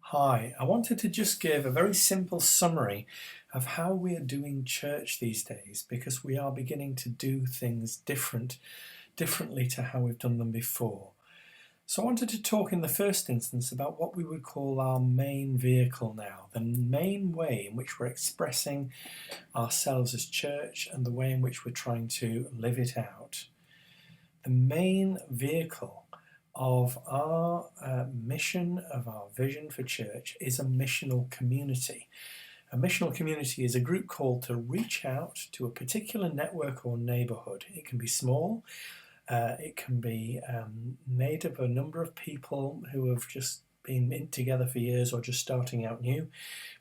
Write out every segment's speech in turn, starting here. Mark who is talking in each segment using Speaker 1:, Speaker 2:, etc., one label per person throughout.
Speaker 1: Hi, I wanted to just give a very simple summary of how we are doing church these days because we are beginning to do things differently to how we've done them before. So I wanted to talk in the first instance about what we would call our main vehicle now, the main way in which we're expressing ourselves as church and the way in which we're trying to live it out. The main vehicle of our mission, of our vision for church, is a missional community. A missional community is a group called to reach out to a particular network or neighbourhood. It can be small, it can be made of a number of people who have just been in together for years or just starting out new,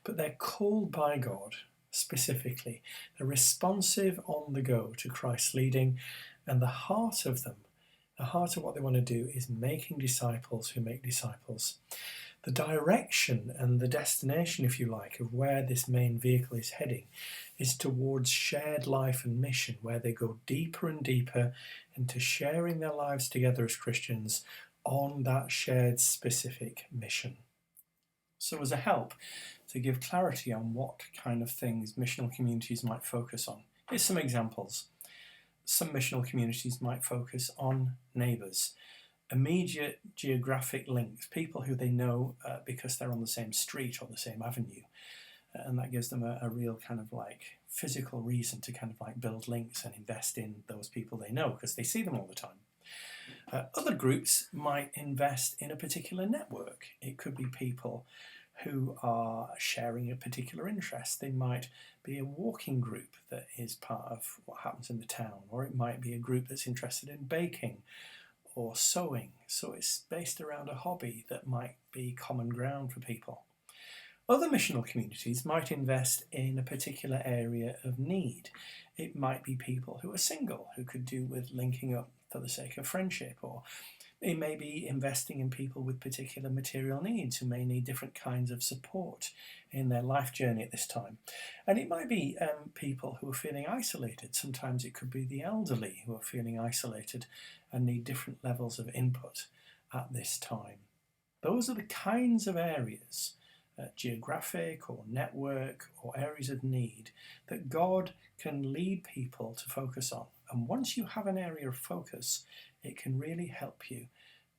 Speaker 1: but they're called by God specifically. They're responsive on the go to Christ's leading, and the heart of them, the heart of what they want to do is making disciples who make disciples. The direction and the destination, if you like, of where this main vehicle is heading is towards shared life and mission, where they go deeper and deeper into sharing their lives together as Christians on that shared specific mission. So as a help to give clarity on what kind of things missional communities might focus on, here's some examples. Some missional communities might focus on neighbours, immediate geographic links, people who they know because they're on the same street or the same avenue. And that gives them a real kind of like physical reason to kind of like build links and invest in those people they know because they see them all the time. Other groups might invest in a particular network. It could be people who are sharing a particular interest. They might be a walking group that is part of what happens in the town, or it might be a group that's interested in baking or sewing. So it's based around a hobby that might be common ground for people. Other missional communities might invest in a particular area of need. It might be people who are single, who could do with linking up for the sake of friendship, or they may be investing in people with particular material needs who may need different kinds of support in their life journey at this time. And it might be people who are feeling isolated. Sometimes it could be the elderly who are feeling isolated and need different levels of input at this time. Those are the kinds of areas, geographic or network or areas of need, that God can lead people to focus on. And once you have an area of focus, it can really help you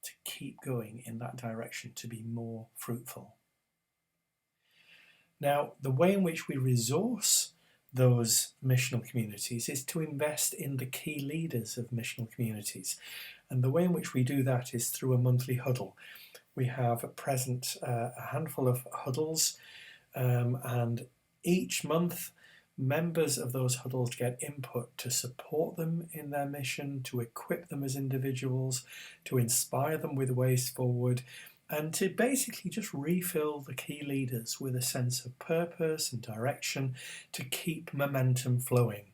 Speaker 1: to keep going in that direction to be more fruitful. Now, the way in which we resource those missional communities is to invest in the key leaders of missional communities. And the way in which we do that is through a monthly huddle. We have at present a handful of huddles, and each month members of those huddles get input to support them in their mission, to equip them as individuals, to inspire them with ways forward, and to basically just refill the key leaders with a sense of purpose and direction to keep momentum flowing.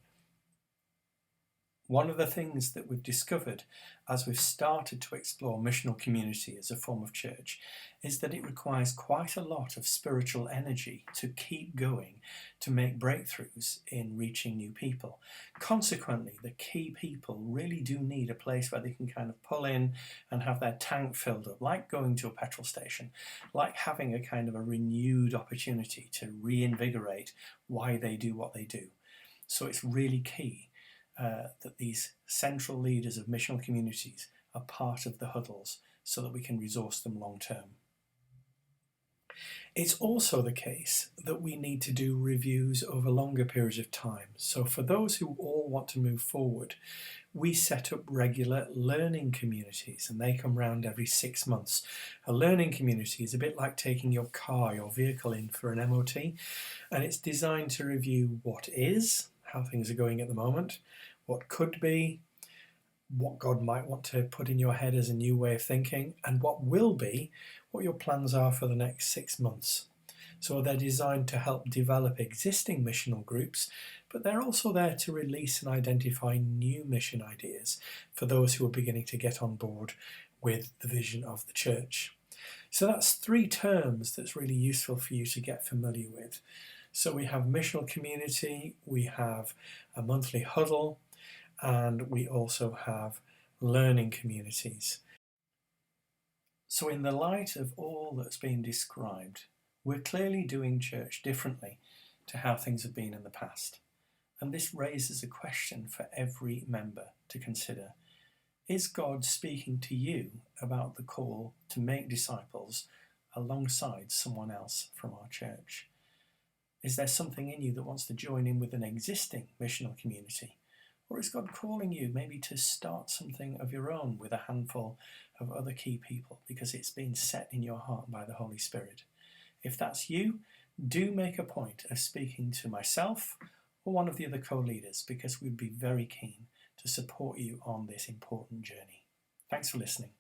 Speaker 1: One of the things that we've discovered as we've started to explore missional community as a form of church is that it requires quite a lot of spiritual energy to keep going, to make breakthroughs in reaching new people. Consequently, the key people really do need a place where they can kind of pull in and have their tank filled up, like going to a petrol station, like having a kind of a renewed opportunity to reinvigorate why they do what they do. So it's really key that these central leaders of missional communities are part of the huddles so that we can resource them long term. It's also the case that we need to do reviews over longer periods of time. So for those who all want to move forward, we set up regular learning communities and they come round every 6 months. A learning community is a bit like taking your car, your vehicle in for an MOT, and it's designed to review what is, how things are going at the moment, what could be, what God might want to put in your head as a new way of thinking, and what will be, what your plans are for the next 6 months. So they're designed to help develop existing missional groups, but they're also there to release and identify new mission ideas for those who are beginning to get on board with the vision of the church. So that's 3 terms that's really useful for you to get familiar with. So we have missional community, we have a monthly huddle, and we also have learning communities. So in the light of all that's been described, we're clearly doing church differently to how things have been in the past. And this raises a question for every member to consider. Is God speaking to you about the call to make disciples alongside someone else from our church? Is there something in you that wants to join in with an existing missional community? Or is God calling you maybe to start something of your own with a handful of other key people because it's been set in your heart by the Holy Spirit? If that's you, do make a point of speaking to myself or one of the other co-leaders, because we'd be very keen to support you on this important journey. Thanks for listening.